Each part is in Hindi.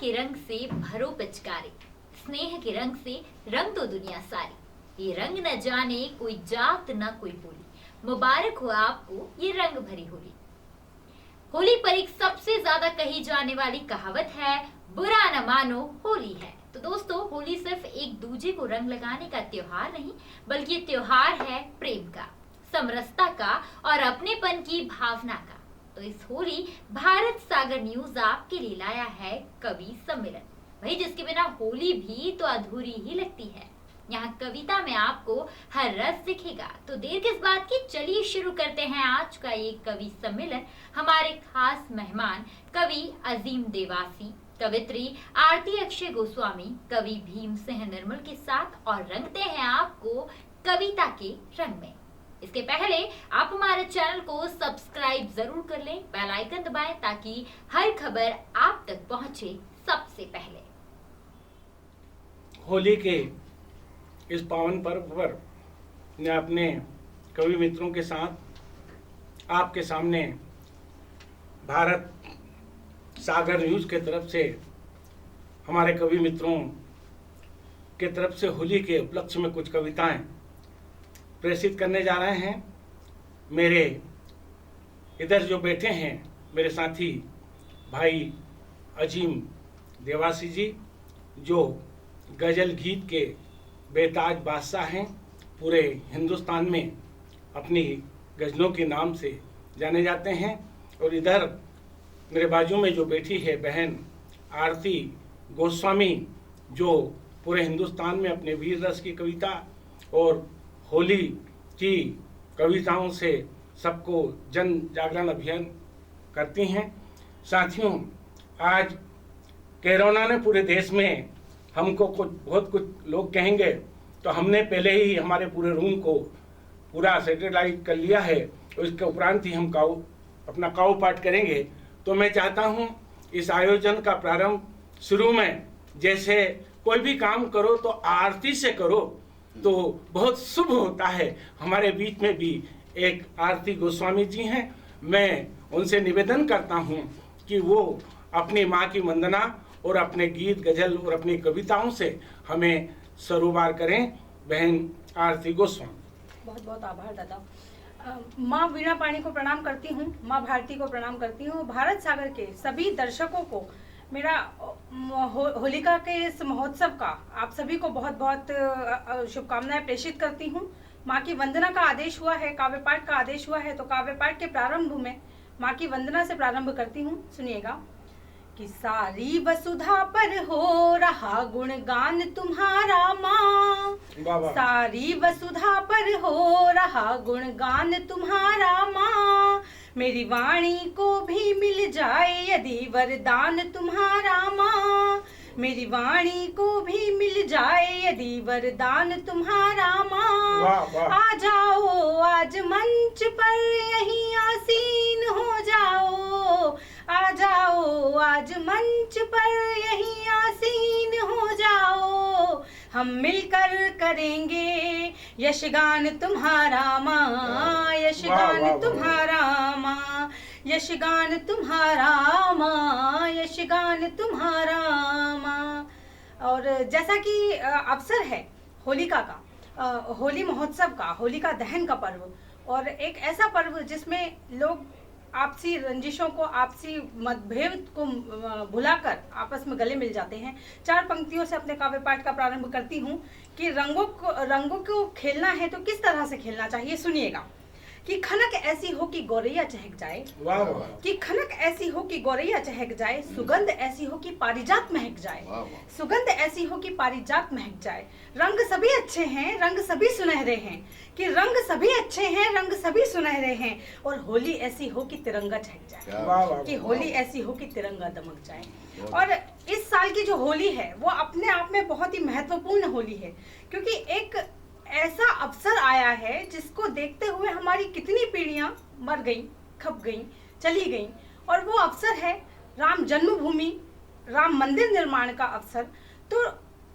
के रंग से भरो पिचकारी, स्नेह के रंग से रंग तो दुनिया सारी। ये रंग न जाने कोई जात न कोई बोली, मुबारक हो आपको ये रंग भरी होली। होली पर एक सबसे ज्यादा कही जाने वाली कहावत है, बुरा न मानो होली है। तो दोस्तों, होली सिर्फ एक दूजे को रंग लगाने का त्योहार नहीं, बल्कि त्योहार है प्रेम का, समरसता का और अपनेपन की भावना का। तो इस होली भारत सागर न्यूज आपके लिए लाया है कवि सम्मेलन, भाई जिसके बिना होली भी तो अधूरी ही लगती है। यहाँ कविता में आपको हर रस दिखेगा। तो देर किस बात की, चलिए शुरू करते हैं आज का ये कवि सम्मेलन। हमारे खास मेहमान कवि अजीम देवासी, कवित्री आरती अक्षय गोस्वामी, कवि भीम सिंह निर्मल के साथ, और रंगते हैं आपको कविता के रंग में। इसके पहले आप हमारे चैनल को सब्सक्राइब जरूर कर लें, बेल आइकन दबाएं ताकि हर खबर आप तक पहुंचे सबसे पहले। होली के इस पावन पर्व पर मैं अपने कवि मित्रों के साथ आपके सामने भारत सागर न्यूज के तरफ से हमारे कवि मित्रों के तरफ से होली के उपलक्ष्य में कुछ कविताएं प्रेषित करने जा रहे हैं। मेरे इधर जो बैठे हैं मेरे साथी भाई अजीम देवासी जी, जो गजल गीत के बेताज बादशाह हैं, पूरे हिंदुस्तान में अपनी गजलों के नाम से जाने जाते हैं। और इधर मेरे बाजू में जो बैठी है बहन आरती गोस्वामी, जो पूरे हिंदुस्तान में अपने वीर रस की कविता और होली की कविताओं से सबको जन जागरण अभियान करती हैं। साथियों, आज कोरोना ने पूरे देश में हमको बहुत कुछ लोग कहेंगे, तो हमने पहले ही हमारे पूरे रूम को पूरा सैटेलाइट कर लिया है, और इसके उपरांत ही हम अपना काऊ पाठ करेंगे। तो मैं चाहता हूं इस आयोजन का प्रारंभ शुरू में जैसे कोई भी काम करो तो आरती से करो, तो बहुत शुभ होता है। हमारे बीच में भी एक आरती गोस्वामी जी हैं, मैं उनसे निवेदन करता हूं कि वो अपनी माँ की वंदना और अपने गीत गजल और अपनी कविताओं से हमें सरोबार करें। बहन आरती गोस्वामी। बहुत बहुत आभार दादा। माँ वीणा पाणी को प्रणाम करती हूँ, माँ भारती को प्रणाम करती हूँ। भारत सागर के सभी दर्शकों को मेरा होलिका के इस महोत्सव का आप सभी को बहुत बहुत शुभकामनाएं प्रेषित करती हूँ। माँ की वंदना का आदेश हुआ है, काव्य पाठ का आदेश हुआ है, तो काव्य पाठ के प्रारंभ में माँ की वंदना से प्रारंभ करती हूँ। सुनिएगा कि सारी वसुधा पर हो रहा गुणगान तुम्हारा माँ, सारी वसुधा पर हो रहा गुणगान तुम्हारा माँ, मेरी वाणी को भी मिल जाए यदि वरदान तुम्हारा माँ, मेरी वाणी को भी मिल जाए यदि वरदान तुम्हारा माँ। आ जाओ आज मंच पर यहीं आसीन हो जाओ, आ जाओ आज मंच पर यहीं आसीन हो जाओ, हम मिलकर करेंगे यशगान तुम्हारा माँ, यशगान तुम्हारा माँ, यशगान तुम्हारा माँ, यशगान तुम्हारा माँ। और जैसा कि अवसर है होलिका का, होली महोत्सव का, होलिका दहन का पर्व, और एक ऐसा पर्व जिसमें लोग आपसी रंजिशों को, आपसी मतभेद को भुलाकर आपस में गले मिल जाते हैं। चार पंक्तियों से अपने काव्य पाठ का प्रारंभ करती हूँ कि रंगों को खेलना है तो किस तरह से खेलना चाहिए। सुनिएगा कि खनक ऐसी हो कि गौरैया चहक जाए, कि खनक ऐसी हो कि गौरैया चहक जाए, सुगंध ऐसी हो कि पारिजात महक जाए, सुगंध ऐसी हो कि पारिजात महक जाए, रंग सभी अच्छे हैं रंग सभी सुनहरे हैं, कि रंग सभी अच्छे हैं रंग सभी सुनहरे हैं, और होली ऐसी हो कि तिरंगा चहक जाए, कि होली ऐसी हो कि तिरंगा दमक जाए। और इस साल की जो होली है वो अपने आप में बहुत ही महत्वपूर्ण होली है, क्योंकि एक ऐसा अवसर आया है जिसको देखते हुए हमारी कितनी पीढ़ियां मर गईं, खप गईं, चली गईं, और वो अवसर है राम जन्मभूमि, राम मंदिर निर्माण का अवसर। तो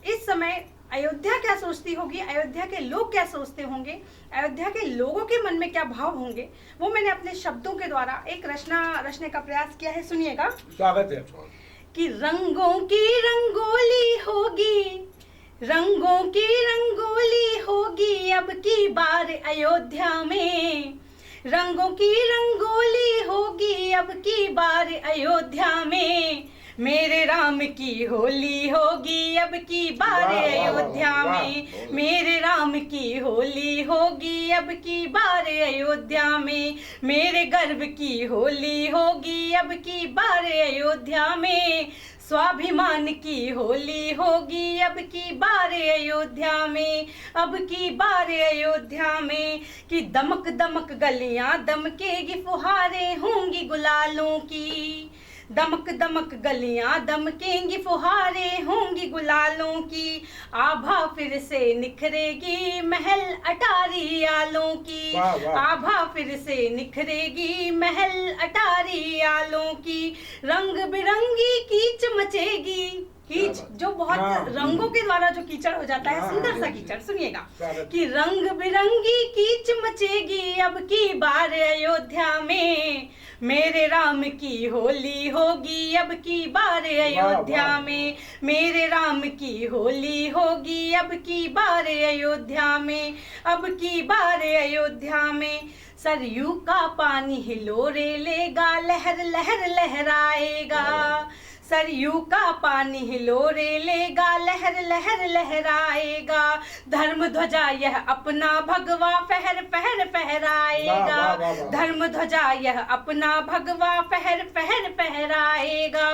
इस समय अयोध्या क्या सोचती होगी, अयोध्या के लोग क्या सोचते होंगे, अयोध्या के लोगों के मन में क्या भाव होंगे, वो मैंने अपने शब्दों के द्वारा एक रचना रचने का प्रयास किया है। सुनिएगा। स्वागत है। कि रंगों की रंगोली होगी, रंगों की रंगोली होगी अब की बार अयोध्या में, रंगों की रंगोली होगी अब की बार अयोध्या में, मेरे राम की होली होगी अब की बार अयोध्या में, मेरे राम की होली होगी अब की बार अयोध्या में, मेरे गर्व की होली होगी अब की बार अयोध्या में, स्वाभिमान की होली होगी अब की बार अयोध्या में, अब की बार अयोध्या में, कि दमक दमक गलियां दमकेगी फुहारें होंगी गुलालों की, दमक दमक गलियां दमकेंगी फुहारें होंगी गुलालों की, आभा फिर से निखरेगी महल अटारी आलों की, आभा फिर से निखरेगी महल अटारी आलों की, रंग बिरंगी कीच मचेगी, कीच जो बहुत रंगों के द्वारा जो कीचड़ हो जाता है, सुंदर सा कीचड़, सुनिएगा, कि रंग बिरंगी कीच मचेगी अब की बार अयोध्या में, मेरे राम की होली होगी अब की बार अयोध्या में, मेरे राम की होली होगी अब की बार अयोध्या में, अब की बार अयोध्या में, सरयू का पानी हिलोरे लेगा लहर लहर लहराएगा, सरयू का पानी हिलोरे लेगा लहर लहर लहराएगा, धर्म ध्वजा यह अपना भगवा फहर फहर फहराएगा, धर्म ध्वजा यह अपना भगवा फहर फहर फहराएगा,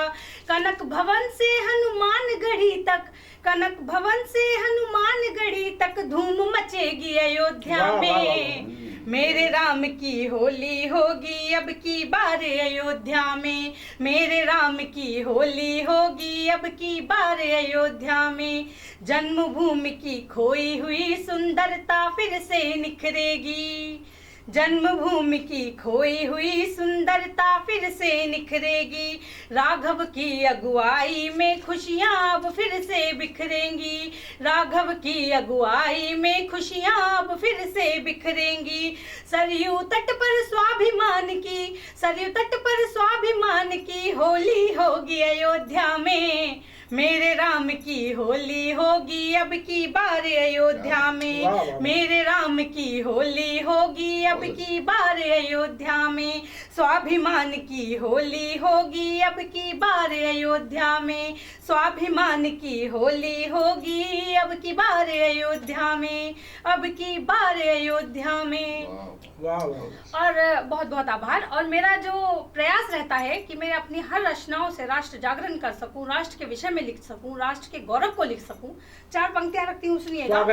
कनक भवन से हनुमान गढ़ी तक, कनक भवन से हनुमान गढ़ी तक धूम मचेगी अयोध्या में, मेरे राम की होली होगी अब की बार अयोध्या में, मेरे राम की होली होगी अब की बार अयोध्या में, जन्मभूमि की खोई हुई सुंदरता फिर से निखरेगी, जन्मभूमि की खोई हुई सुंदरता फिर से निखरेगी, राघव की अगुवाई में खुशियां अब फिर से बिखरेंगी, राघव की अगुवाई में खुशियां अब फिर से बिखरेंगी, सरयू तट पर स्वाभिमान की, सरयू तट पर स्वाभिमान की होली होगी अयोध्या में, मेरे राम की होली होगी अब की बार अयोध्या में, मेरे राम की होली होगी अब की बार अयोध्या में, स्वाभिमान की होली होगी अब की बार अयोध्या में, स्वाभिमान की होली होगी अब की बार अयोध्या में, अब की बार अयोध्या में। और बहुत बहुत आभार। और मेरा जो प्रयास रहता है कि मैं अपनी हर रचनाओं से राष्ट्र जागरण कर सकूं, राष्ट्र के विषय में लिख सकूं, राष्ट्र के गौरव को लिख सकूं। 4 पंक्तियां रखती हूँ, सुनिएगा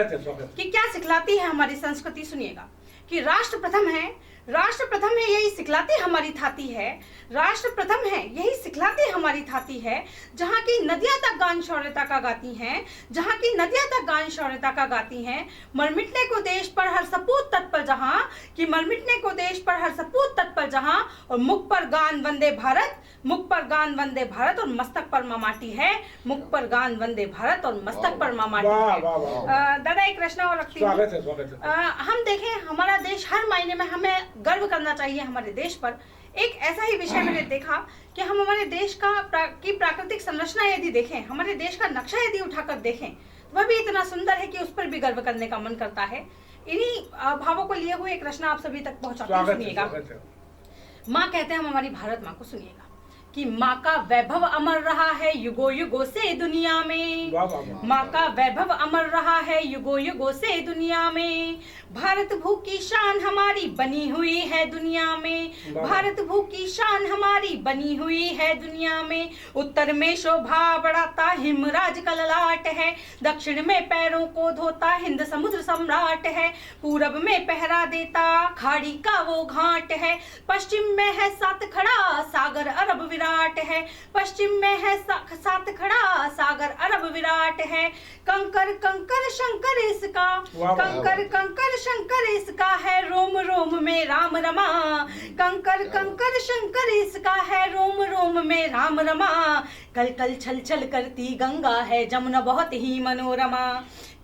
कि क्या सिखलाती है हमारी संस्कृति। सुनिएगा कि राष्ट्र प्रथम है, राष्ट्र प्रथम है यही सिखलाती हमारी थाती है, राष्ट्र प्रथम है यही सिखलाती हमारी थाती है, जहाँ की नदियां तक गान शौर्यता का गाती हैं, जहाँ की नदियां तक गान शौर्यता का गाती हैं, मर मिटने को देश पर हर सपूत तत्पर जहाँ, कि मर मिटने को देश पर हर सपूत तत्पर जहाँ, और मुख पर गान वंदे भारत, मुख पर गान वंदे भारत और मस्तक पर मामाटी है, मुख पर गान वंदे भारत और मस्तक पर मामाटी है। दादा एक रचना और रखती हूँ। हम देखें हमारा देश, हर मायने में हमें गर्व करना चाहिए हमारे देश पर। एक ऐसा ही विषय मैंने देखा कि हम हमारे देश का की प्राकृतिक संरचना यदि देखें, हमारे देश का नक्शा यदि उठाकर देखें, तो वह भी इतना सुंदर है कि उस पर भी गर्व करने का मन करता है। इन्हीं भावों को लिए हुए एक रचना आप सभी तक पहुंचाते हैं, सुनिएगा। माँ कहते हैं हम हमारी भारत माँ को, सुनिएगा कि माँ का वैभव अमर रहा है युगो युगो से दुनिया में, माँ का वैभव अमर रहा है युगो युगो से दुनिया में, भारत भू की शान हमारी बनी हुई है दुनिया में, भारत भू की शान हमारी बनी हुई है दुनिया में, उत्तर में शोभा बढ़ाता हिमराज का ललाट है, दक्षिण में पैरों को धोता हिंद समुद्र सम्राट है, पूरब में पहरा देता खाड़ी का वो घाट है, पश्चिम में है सात खड़ा सागर अरब विराट है, पश्चिम में है सात खड़ा सागर अरब विराट है, कंकर कंकर शंकर इसका, कंकर कंकर शंकर इसका है, रोम रोम में राम रमा, कंकर कंकर शंकर इसका है, रोम रोम में राम रमा, कल कल छल छल करती गंगा है जमुना बहुत ही मनोरमा,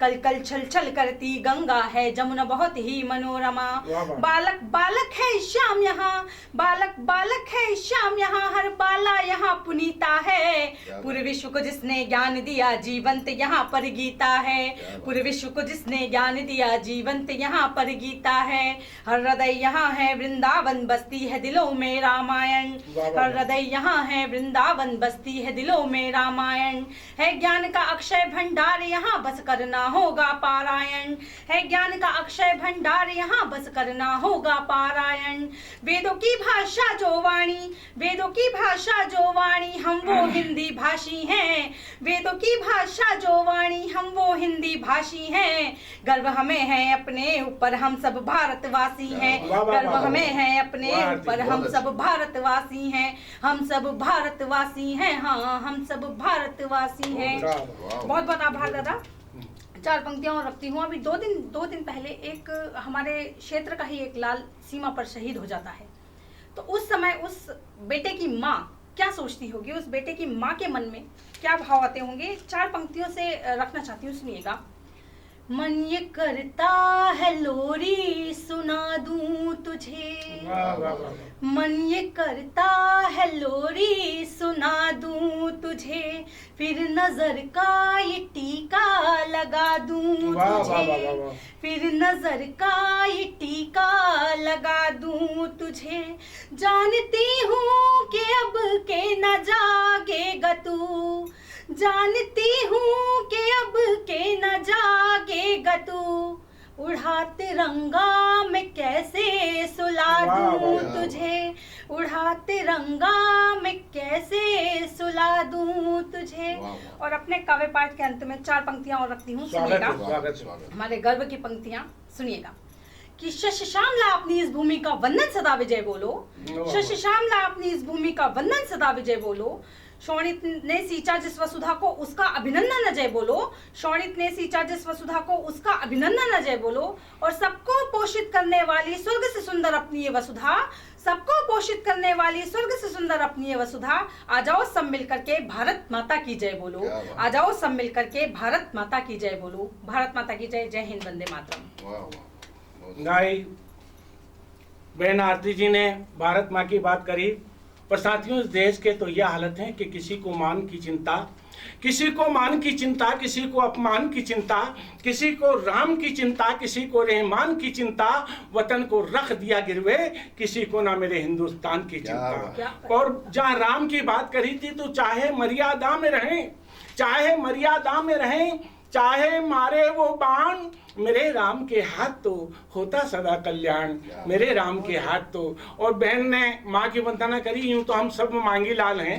कल कल छल छल करती गंगा है जमुना बहुत ही मनोरमा, बालक बालक है श्याम यहाँ, बालक बालक है श्याम यहाँ, हर बाला यहाँ पुनीता है। पूरे विश्व को जिसने ज्ञान दिया, जीवंत यहाँ पर गीता है। पूरे विश्व को जिसने ज्ञान दिया, जीवंत यहाँ पर गीता है। हर हृदय यहाँ है वृंदावन, बसती है दिलों में रामायण। हर हृदय यहाँ है वृंदावन, बसती है दिलों में रामायण। है ज्ञान का अक्षय भंडार यहाँ, बस करना होगा पारायण। है ज्ञान का अक्षय भंडार यहाँ, बस करना होगा पारायण। वेदों की भाषा जो वाणी, वेदों की भाषा जो वाणी, हम वो हिंदी भाषी हैं। वेदों की भाषा जो वाणी, हम वो हिंदी भाषी हैं। गर्व हमें है अपने ऊपर, हम सब भारतवासी हैं। गर्व हमें है अपने ऊपर, हम सब भारतवासी हैं। हम सब भारतवासी हैं, हाँ हम सब भारतवासी हैं। बहुत बहुत आभार दादा। 4 पंक्तियां और रखती हूँ। अभी 2 दिन पहले एक हमारे क्षेत्र का ही एक लाल सीमा पर शहीद हो जाता है, तो उस समय उस बेटे की माँ क्या सोचती होगी, उस बेटे की माँ के मन में क्या भाव आते होंगे। 4 पंक्तियों से रखना चाहती हूँ, सुनिएगा। मन ये करता है लोरी सुना दूं तुझे, मन ये करता है लोरी सुना दूं तुझे, फिर नजर का ये टीका लगा दूं तुझे, फिर नजर का ये टीका लगा दूं तुझे। जानती हूँ कि अब के न जागेगा तू, जानती हूँ कि अब के न जागेगा तू, उड़ा तिरंगा मैं कैसे सुला दूं तुझे, उड़ा तिरंगा मैं कैसे सुला दूं तुझे। और अपने काव्य पाठ के अंत में 4 पंक्तियां और रखती हूँ, सुनिएगा। हमारे गर्व की पंक्तियां सुनिएगा कि शश श्यामला अपनी इस भूमि का वंदन सदा विजय बोलो, शश श्यामला अपनी इस भूमि का वंदन सदा विजय बोलो। शोणित ने सींचा जिस वसुधा को उसका अभिनंदन अजय बोलो, शोणित ने सींचा जिस वसुधा को उसका अभिनंदन अजय बोलो। और सबको पोषित करने वाली स्वर्ग से सुंदर अपनी ये वसुधा, सबको पोषित करने वाली स्वर्ग से सुंदर अपनी ये वसुधा। आ जाओ सब मिल करके भारत माता की जय बोलो, आ जाओ सब मिल करके भारत माता की जय बोलो। भारत माता की जय। जय हिंद, वंदे मातरम। गाई बहन आरती जी ने भारत माँ की बात करी, पर साथियों इस देश के तो यह हालत है कि किसी को मान की चिंता, किसी को मान की चिंता, किसी को अपमान की चिंता, किसी को राम की चिंता, किसी को रहमान की चिंता, वतन को रख दिया गिरवे, किसी को ना मेरे हिंदुस्तान की चिंता। और जहाँ राम की बात करी थी तो चाहे मर्यादा में रहें, चाहे मर्यादा में रहें, चाहे मारे वो बाण, मेरे राम के हाथ तो होता सदा कल्याण, मेरे राम के हाथ तो। और बहन ने माँ की वंदना करी, यूं तो हम सब मांगी लाल हैं।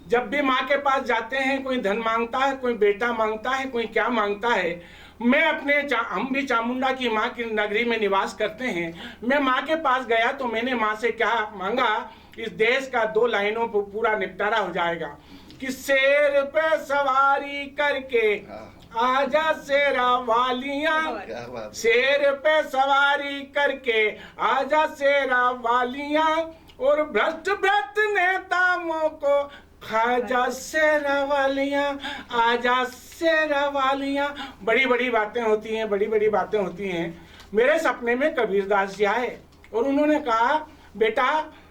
जब भी माँ के पास जाते हैं, कोई धन मांगता है, कोई बेटा मांगता है, कोई क्या मांगता है। मैं अपने हम भी चामुंडा की माँ की नगरी में निवास करते हैं। मैं माँ के पास गया तो मैंने माँ से क्या मांगा, इस देश का 2 लाइनों पर पूरा निपटारा हो जाएगा कि शेर पे सवारी करके आजा शेरा वालियां, शेर पे सवारी करके आजा शेरा वालियां, और भ्रष्ट भ्रष्ट नेताओं को खाजा शेरा वालियां, आजा शेरा वालियां। बड़ी बड़ी बातें होती हैं, बड़ी बड़ी बातें होती हैं। मेरे सपने में कबीरदास जी आए और उन्होंने कहा, बेटा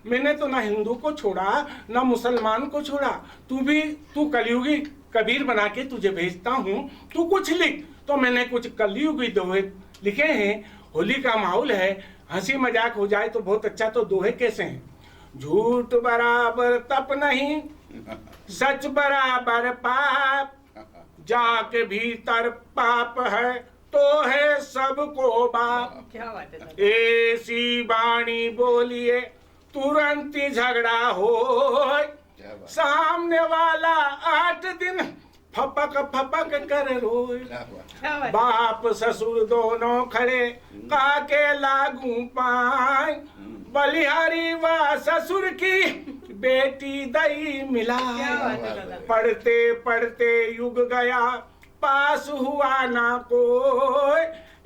मैंने तो ना हिंदू को छोड़ा ना मुसलमान को छोड़ा, तू कलयुगी कबीर बना के तुझे भेजता हूँ, तू कुछ लिख। तो मैंने कुछ कलयुगी दोहे लिखे हैं। होली का माहौल है, हंसी मजाक हो जाए तो बहुत अच्छा। तो दोहे कैसे हैं? झूठ बराबर तप नहीं, सच बराबर पाप, जाके भीतर पाप है तो है सबको बाप। क्या बात है। ऐसी बाणी बोलिए तुरंत ही झगड़ा हो, सामने वाला 8 दिन फपक फपक कर रोए। बाप ससुर दोनों खड़े काके लागू पाए, बलिहारी व ससुर की बेटी दई मिलाए। पढ़ते पढ़ते युग गया पास हुआ ना कोई,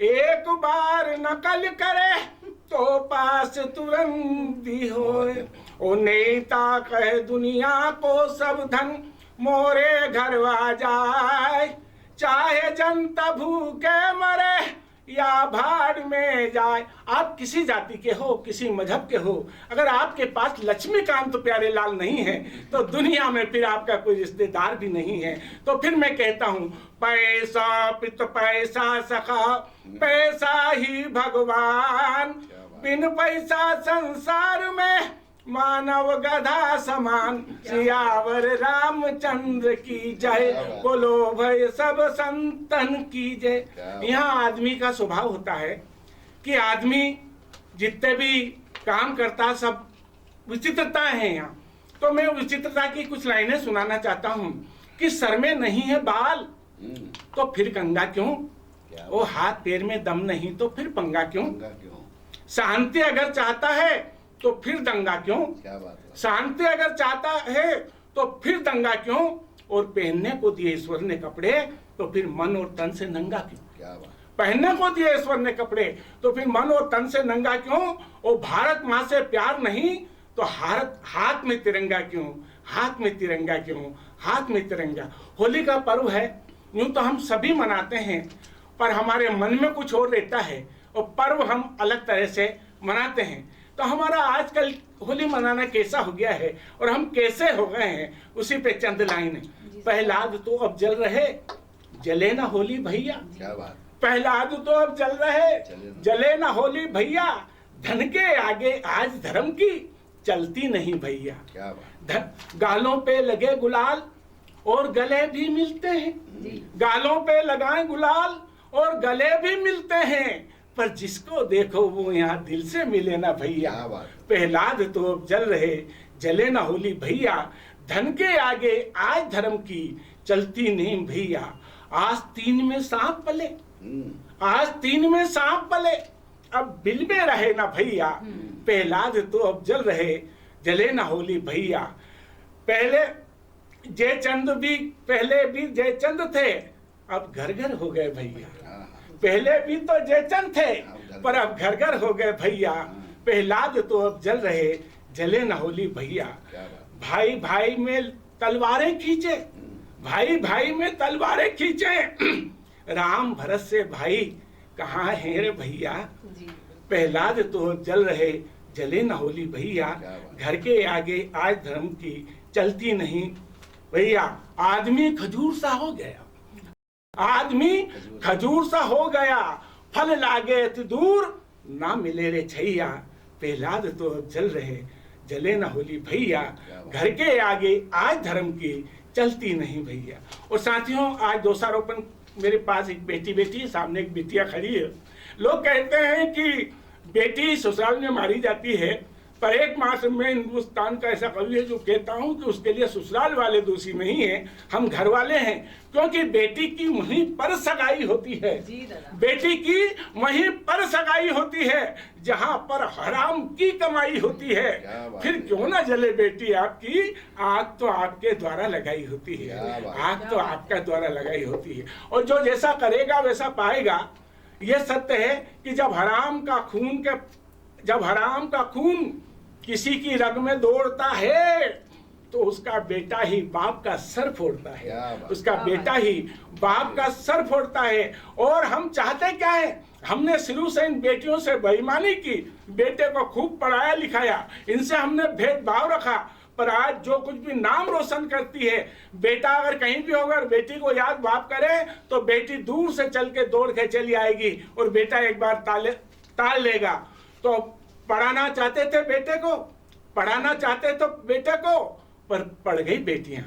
एक बार नकल करे तो पास तुरंत ही होए। ओ नेता कहे दुनिया को सब धन मोरे घर आ जाए, चाहे जनता भूखे मरे या भाड़ में जाए। आप किसी जाति के हो, किसी मजहब के हो, अगर आपके पास लक्ष्मीकांत प्यारे लाल नहीं है तो दुनिया में फिर आपका कोई रिश्तेदार भी नहीं है। तो फिर मैं कहता हूँ, पैसा पित पैसा सखा, पैसा ही भगवान, बिन पैसा संसार में मानव गधा समान। सियावर रामचंद्र की जय, बोलो भय सब संतन की जय। यहाँ आदमी का स्वभाव होता है कि आदमी जितने भी काम करता सब विचित्रता है यहाँ। तो मैं विचित्रता की कुछ लाइनें सुनाना चाहता हूँ कि सर में नहीं है बाल तो फिर गंगा क्यों, वो हाथ पैर में दम नहीं तो फिर पंगा क्यों, शांति अगर चाहता है तो फिर दंगा क्यों, शांति अगर चाहता है तो फिर दंगा क्यों, और पहनने को दिए ईश्वर ने कपड़े तो फिर मन और तन से नंगा क्यों, पहनने को दिए ईश्वर ने कपड़े तो फिर मन और तन से नंगा क्यों, और भारत माँ से प्यार नहीं तो हाथ में तिरंगा क्यों, हाथ में तिरंगा क्यों, हाथ में तिरंगा। होली का पर्व है, यूं तो हम सभी मनाते हैं पर हमारे मन में कुछ और रहता है और पर्व हम अलग तरह से मनाते हैं। तो हमारा आजकल होली मनाना कैसा हो गया है और हम कैसे हो गए हैं, उसी पे चंद लाइन। प्रहलाद तो अब जल रहे, जले ना होली भैया, प्रहलाद तो अब जल रहे, जले ना होली भैया, धन के आगे आज धर्म की चलती नहीं भैया। गालों पे लगे गुलाल और गले भी मिलते हैं, गालों पे लगाए गुलाल और गले भी मिलते हैं, पर जिसको देखो वो यहाँ दिल से मिले ना भैया। प्रहलाद तो अब जल रहे, जले ना होली भैया, धन के आगे आज धर्म की चलती नहीं भैया। आज 3 में सांप पले, आज 3 में सांप पले, अब बिल में रहे ना भैया। प्रहलाद तो अब जल रहे, जले ना होली भैया। पहले जयचंद भी, पहले भी जयचंद थे, अब घर घर हो गए भैया। पहले भी तो जयचंद थे पर अब घर घर हो गए भैया। प्रहलाद तो अब जल रहे, जले न होली भैया। भाई भाई में तलवारें खींचे, भाई भाई में तलवारें खींचे, राम भरत से भाई कहाँ है रे भैया। प्रहलाद तो अब जल रहे, जले न होली भैया। घर के आगे आज धर्म की चलती नहीं भैया। आदमी खजूर सा हो गया, आदमी खजूर सा हो गया, फल लागे अति दूर ना मिले रे छैया। प्रहलाद तो अब जल रहे, जले न होली भैया। घर के आगे आज धर्म की चलती नहीं भैया। और साथियों, आज दोषारोपण, मेरे पास एक बेटी सामने एक बिटिया खड़ी है। लोग कहते हैं कि बेटी ससुराल में मारी जाती है, पर एक मास में हिंदुस्तान का ऐसा कवि है जो कहता हूं कि उसके लिए ससुराल वाले दोषी नहीं है, हम घर वाले हैं। क्योंकि बेटी की वहीं पर सगाई होती है, बेटी की वहीं पर सगाई होती है जहां पर हराम की कमाई होती है। फिर क्यों ना जले बेटी आपकी, आग तो आपके द्वारा लगाई होती है, आग तो आपका द्वारा लगाई होती है। और जो जैसा करेगा वैसा पाएगा। यह सत्य है कि जब हराम का खून किसी की रग में दौड़ता है तो उसका बेटा ही बाप का सर फोड़ता है, उसका बेटा ही बाप का सर फोड़ता है। और हम चाहते क्या है, हमने शुरू से इन बेटियों से बेईमानी की, बेटे को खूब पढ़ाया लिखाया, इनसे हमने भेदभाव रखा, पर आज जो कुछ भी नाम रोशन करती है, बेटा अगर कहीं भी होगा और बेटी को याद बाप करे तो बेटी दूर से चल के दौड़ के चली आएगी और बेटा एक बार ताल लेगा। तो पढ़ाना चाहते थे बेटे को, पढ़ाना चाहते तो बेटे को, पर पढ़ गई बेटियां।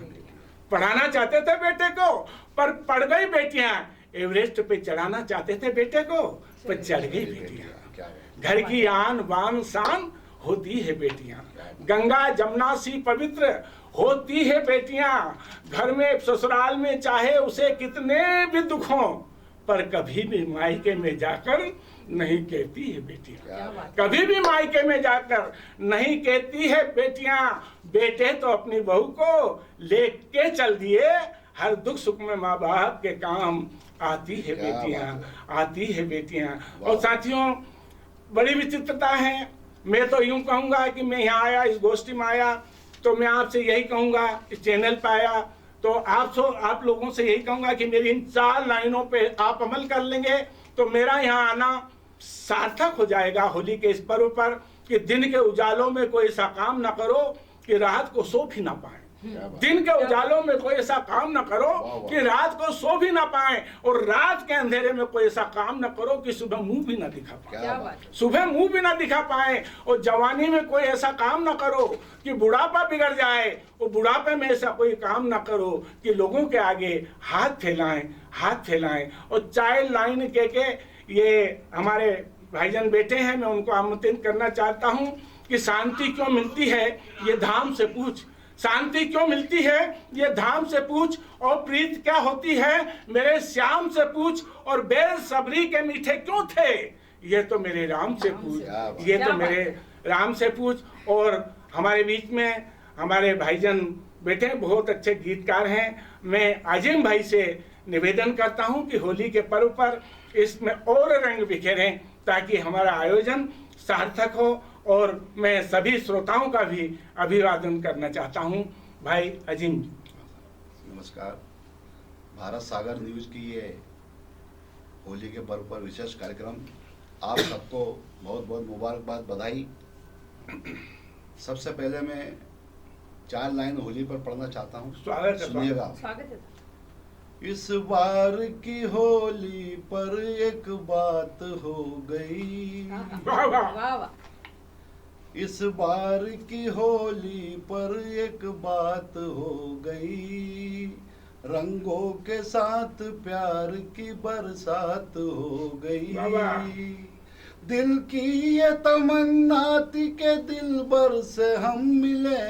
पढ़ाना चाहते थे बेटे को पर पढ़ गई बेटियां। एवरेस्ट पे चढ़ाना चाहते थे बेटे को पर चढ़ गई बेटियां। घर की आन बान शान होती है बेटियां, गंगा जमुना सी पवित्र होती है बेटियां। घर में ससुराल में चाहे उसे कितने भी दुख हों, पर कभी भी मायके में जाकर नहीं कहती है बेटियां, कभी भी मायके में जाकर नहीं कहती है बेटियां। बेटे तो अपनी बहू को लेके चल दिए, हर दुख सुख में माँ बाप के काम आती है बेटियां, आती है बेटियां। और साथियों, बड़ी विचित्रता है। मैं तो यूं कहूंगा कि मैं यहाँ आया, इस गोष्ठी में आया, तो मैं आपसे यही कहूंगा, इस चैनल पर आया तो आप लोगों से यही कहूंगा कि मेरी इन 4 लाइनों पे आप अमल कर लेंगे तो मेरा यहाँ आना सार्थक हो जाएगा होली के इस पर्व पर, कि दिन के उजालों में कोई ऐसा काम ना करो कि रात को सो भी ना पाए। दिन के उजालों में कोई ऐसा काम ना करो कि रात को सो भी ना पाए, और रात के अंधेरे में कोई ऐसा काम ना करो कि सुबह मुंह भी ना दिखा पाए, सुबह मुंह भी ना दिखा पाए। और जवानी में कोई ऐसा काम ना करो कि बुढ़ापा बिगड़ जाए, और बुढ़ापे में ऐसा कोई काम ना करो कि लोगों के आगे हाथ फैलाएं। और चाइल्ड लाइन के ये हमारे भाईजान बेटे हैं, मैं उनको आमंत्रित करना चाहता हूँ कि शांति क्यों मिलती है ये धाम से पूछ, शांति क्यों मिलती है ये धाम से पूछ, और प्रीत क्या होती है मेरे श्याम से पूछ, और बेसब्री के मीठे क्यों थे ये तो मेरे राम से पूछ, ये तो मेरे राम से पूछ। और हमारे बीच में हमारे भाईजान बेटे बहुत अच्छे गीतकार हैं। मैं आजिम भाई से निवेदन करता हूं कि होली के पर्व पर इसमें और रंग बिखेरें ताकि हमारा आयोजन सार्थक हो। और मैं सभी श्रोताओं का भी अभिवादन करना चाहता हूं। भाई अजीम। नमस्कार। भारत सागर न्यूज की ये होली के पर्व पर विशेष कार्यक्रम, आप सबको बहुत बहुत मुबारकबाद, बधाई। सबसे पहले मैं 4 लाइन होली पर पढ़ना चाहता हूँ, सुनिएगा। इस बार की होली पर एक बात हो गई, वाह वाह। इस बार की होली पर एक बात हो गई, रंगों के साथ प्यार की बरसात हो गई। दिल की ये तमन्ना थी के दिल भर से हम मिले,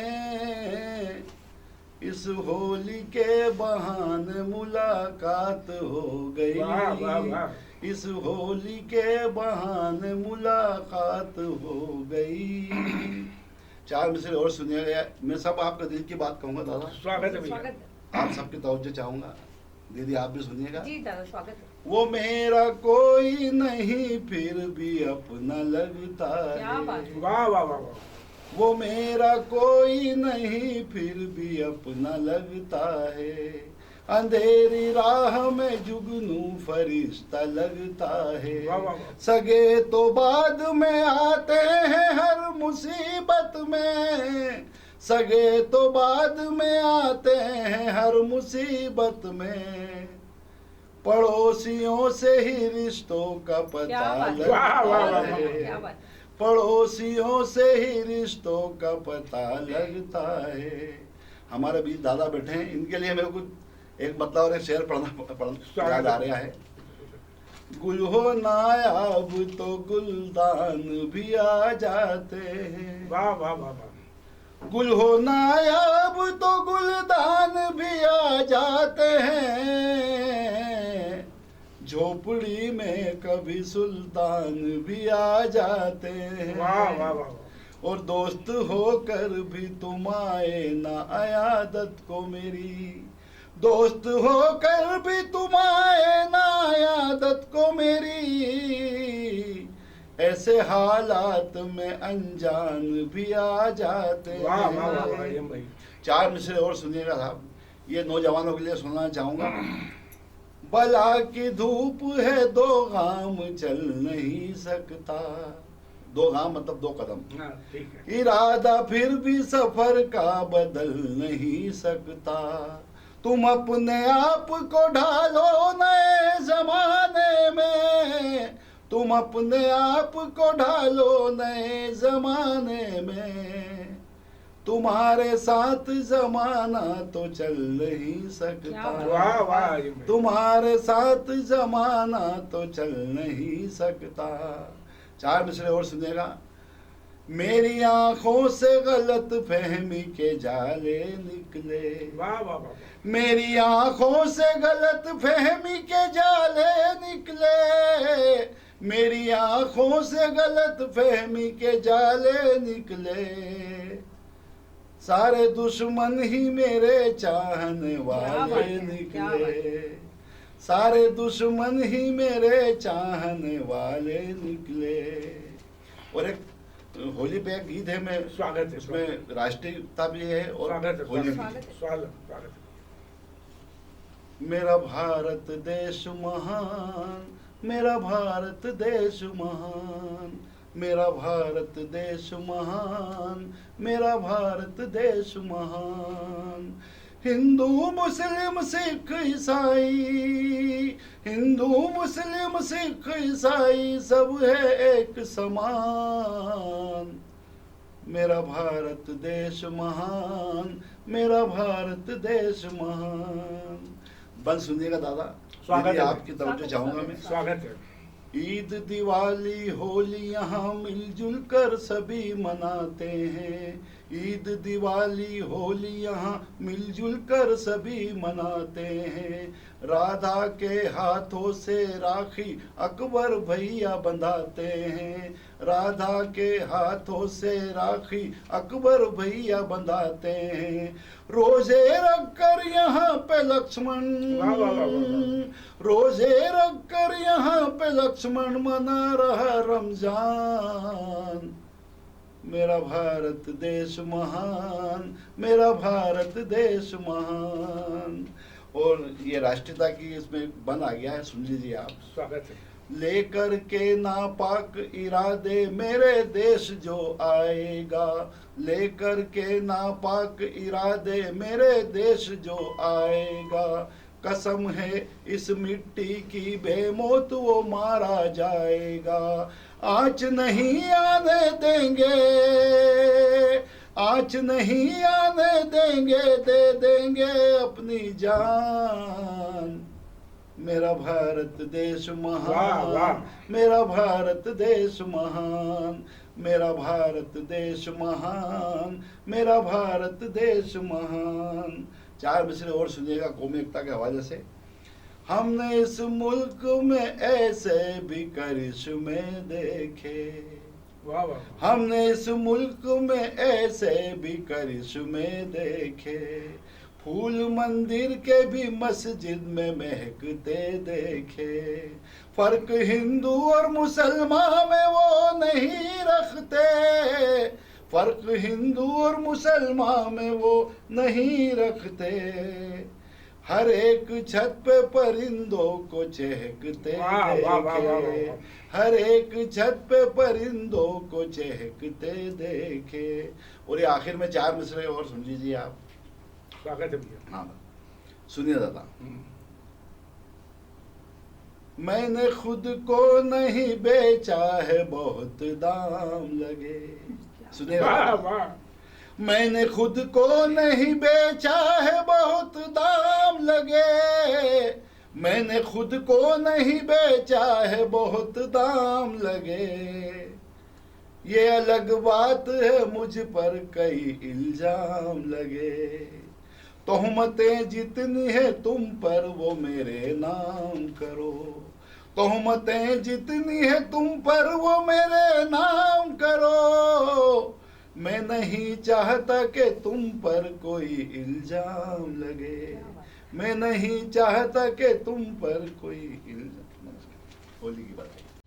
इस होली के बहाने मुलाकात हो गई। वाह वाह वाह। इस होली के बहाने मुलाकात हो गई। 4 मिसरे और सुनिएगा। मैं सब आपका दिल की बात कहूंगा दादा। स्वागत है भैया। आप सबकी तवज्जो चाहूंगा। दीदी आप भी सुनिएगा। जी दादा, स्वागत है। वो मेरा कोई नहीं फिर भी अपना लगता क्या बात है। है। वाह वाह वाह वाह। वो मेरा कोई नहीं फिर भी अपना लगता है, अंधेरी राह में जुगनू फरिश्ता लगता है। वाह वाह वाह। सगे तो बाद में आते हैं हर मुसीबत में, सगे तो बाद में आते हैं हर मुसीबत में, पड़ोसियों से ही रिश्तों का पता लगता है, पड़ोसियों से ही रिश्तों का पता लगता है। हमारे बीच दादा बैठे हैं, इनके लिए मेरे को एक मतलब और एक शेर पढ़ना याद आ रहा है। गुल हो नायाब तो गुलदान भी आ जाते हैं। वाह वाह वाह वाह। गुल हो नायाब तो गुलदान भी आ जाते हैं, झोपड़ी में कभी सुल्तान भी आ जाते हैं। वाह वाह वाह। और दोस्त होकर भी तुम आए ना आयादत को मेरी, दोस्त होकर भी तुम आए ना आयादत को मेरी, ऐसे हालात में अनजान भी आ जाते हैं। वाह वाह वाह भाई। 4 मिसरे और सुनिएगा साहब, ये नौजवानों के लिए सुनना चाहूंगा। बला की धूप है दो गाम चल नहीं सकता, 2 गाम मतलब 2 कदम, ठीक है। इरादा फिर भी सफर का बदल नहीं सकता, तुम अपने आप को ढालो नए जमाने में, तुम अपने आप को ढालो नए जमाने में, तुम्हारे साथ जमाना तो चल नहीं सकता, वाह वाह। तुम्हारे साथ जमाना तो चल नहीं सकता। 4 मिसरे और सुनिएगा। मेरी आंखों से गलत फहमी के जाले निकले, वाह वाह वाह। मेरी आंखों से गलत फहमी के जाले निकले, मेरी आंखों से गलत फहमी के जाले निकले, सारे दुश्मन ही मेरे चाहने वाले निकले, सारे दुश्मन ही मेरे चाहने वाले निकले। और एक होली पे एक गीत है, मैं स्वागत है, उसमें राष्ट्रीयता भी है और स्वागत है, होली स्वागत। मेरा भारत देश महान, मेरा भारत देश महान, मेरा भारत देश महान, मेरा भारत देश महान। हिंदू मुस्लिम सिख ईसाई, हिंदू मुस्लिम सिख ईसाई सब है एक समान। मेरा भारत देश महान, मेरा भारत देश महान। बल सुनिएगा दादा, स्वागत मेरी है। आपकी तवज्जो चाहूंगा मैं। स्वागत है। ईद दिवाली होली यहाँ मिलजुल कर सभी मनाते हैं। ईद दिवाली होली यहाँ मिलजुल कर सभी मनाते हैं। राधा के हाथों से राखी अकबर भैया बंधाते हैं। राधा के हाथों से राखी अकबर भैया बंधाते हैं। रोजे रख कर यहाँ पे लक्ष्मण, वाह, वाह, वाह, वाह। रोजे रख कर यहाँ पे लक्ष्मण मना रहा रमजान। मेरा भारत देश महान, मेरा भारत देश महान। और ये राष्ट्रीयता की इसमें बन आ गया है, सुन लीजिए आप। स्वागत है। लेकर के नापाक इरादे मेरे देश जो आएगा, लेकर के नापाक इरादे मेरे देश जो आएगा। कसम है इस मिट्टी की बेमौत वो मारा जाएगा। आँच नहीं आने देंगे, आँच नहीं आने देंगे, दे देंगे अपनी जान। मेरा भारत देश वाह, महान, वाह। मेरा भारत देश महान, मेरा भारत देश महान, मेरा भारत देश महान। चार मिसरे और सुनिएगा कौमी एकता के हवाले से। हमने इस मुल्क में ऐसे भी करिश्मे देखे, वाह वाह। हमने इस मुल्क में ऐसे भी करिश्मे देखे। फूल मंदिर के भी मस्जिद में महकते देखे। फर्क हिंदू और मुसलमान में वो नहीं रखते, फर्क हिंदू और मुसलमान में वो नहीं रखते। हर एक छत पे परिंदों को चहकते वाह, वाह, वाह, वाह, वाह, देखे। वाह। हर एक छत पे परिंदों को चहकते देखे। और ये आखिर में चार मिसरे और सुन लीजिए आप। स्वागत है भैया। हाँ सुनिए दादा। मैंने खुद को नहीं बेचा है, बहुत दाम लगे। सुनिए वाह दादा। वाह। मैंने खुद को नहीं बेचा है, बहुत दाम लगे। मैंने खुद को नहीं बेचा है, बहुत दाम लगे। ये अलग बात है मुझ पर कई इल्जाम लगे। तोहमतें जितनी है तुम पर वो मेरे नाम करो। तोहमतें जितनी है तुम पर वो मेरे नाम करो। मैं नहीं चाहता कि तुम पर कोई इल्जाम लगे। मैं नहीं चाहता कि तुम पर कोई इल्जाम। होली की बात है।